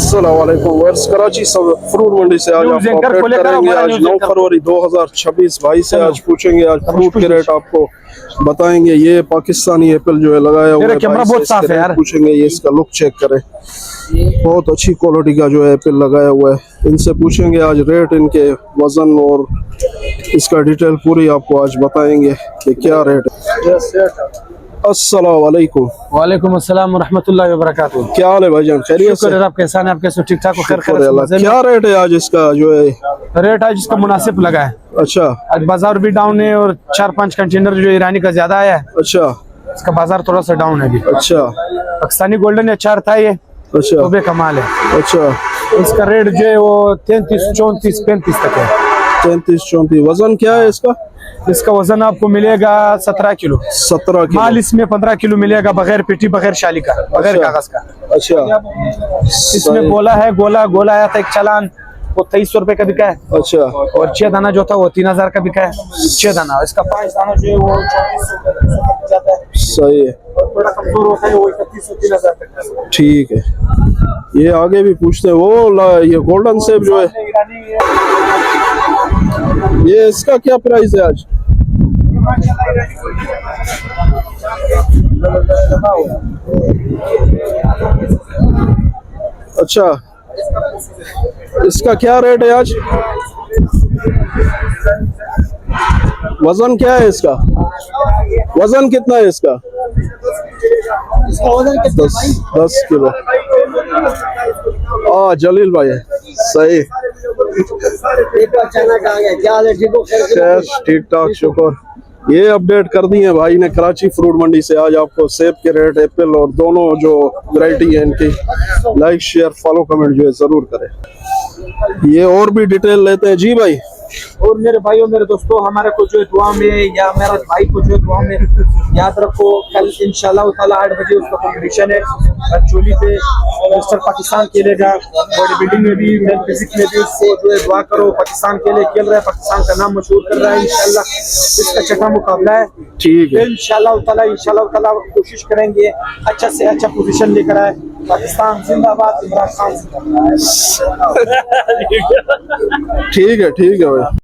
अस्सलाम वालेकुम वर्स कराची सब फ्रूट मंडी से आज आपको अपडेट करेंगे। आज 9 फरवरी 2026 भाई से आज पूछेंगे, आज फ्रूट के रेट आपको बताएंगे। ये पाकिस्तानी एप्पल जो है लगाया हुआ है, कैमरा बहुत साफ है यार। पूछेंगे, ये इसका लुक चेक करें, बहुत अच्छी क्वालिटी का जो है एप्पल लगाया हुआ है। इनसे पूछेंगे आज रेट, इनके वजन और इसका डिटेल पूरी आपको आज बताएंगे कि क्या रेट है। अस्सलाम वालेकुम। वालेकुम अस्सलाम रहमतुल्लाहि व बरकातहू। क्या हाल है भाईजान, खैरियत से? शुक्र है, आप कैसा हैं? आप कैसे? ठीक ठाक हो? खैर खैर। क्या रेट है आज इसका जो है? रेट आज इसका मुनासिब लगा है। अच्छा, आज बाजार भी डाउन है और 4-5 कंटेनर जो ईरानी का ज्यादा आया है। अच्छा, इसका बाजार थोड़ा सा डाउन है अभी। अच्छा, पाकिस्तानी गोल्डन अच्छा था ये, अच्छा, तो बे कमाल है। अच्छा, इसका रेट जो है वो 33, 34, 35 तक है। 33, 34। वजन क्या है इसका? इसका वजन आपको मिलेगा 17 किलो। 17 किलो। माल इसमें 15 किलो मिलेगा, बगैर पेटी, बगैर शाली का, बगैर कागज का। अच्छा, इसमें गोला है, गोला आया था एक चालान, वो 2300 रुपए का बिका है। अच्छा, और 6 दाना जो था वो 3000 का बिका है। 6 दाना, इसका 5 दाना जो है वो 3400 का जाता है। सही है, और थोड़ा कमजोर होता है वो 3100, 3000 तक का। ठीक है। ये आगे भी पूछते हैं, ये गोल्डन सेब जो है, ये इसका क्या प्राइस है आज? अच्छा, इसका क्या रेट है आज? वजन क्या है इसका? वजन कितना है इसका? 10 किलो। जलील भाई है, सही। खैर, ठीक ठाक, शुक्र। ये अपडेट कर दी है भाई ने कराची फ्रूट मंडी से। आज आपको सेब के रेट, एप्पल और दोनों जो वैरायटी है इनकी, लाइक शेयर फॉलो कमेंट जो है जरूर करें। ये और भी डिटेल लेते हैं जी भाई। और मेरे भाइयों, मेरे दोस्तों, हमारे को जो दुआ में, या मेरे भाई को जो दुआ में याद रखो, कल इंशाल्लाह ताला 8 बजे उसका कॉम्पिटिशन है चोली पे। मिस्टर पाकिस्तान खेलेगा, बॉडी बिल्डिंग में भी, फिजिक्स में भी। उसको जो है दुआ करो, पाकिस्तान के लिए खेल रहा है, पाकिस्तान का नाम मशहूर कर रहा है। इंशाल्लाह इसका छठा मुकाबला है, ठीक है। इंशाल्लाह ताला कोशिश करेंगे अच्छा से अच्छा पोजीशन लेकर आए। पाकिस्तान जिंदाबाद, इमरान खान जिंदाबाद। ठीक है भाई।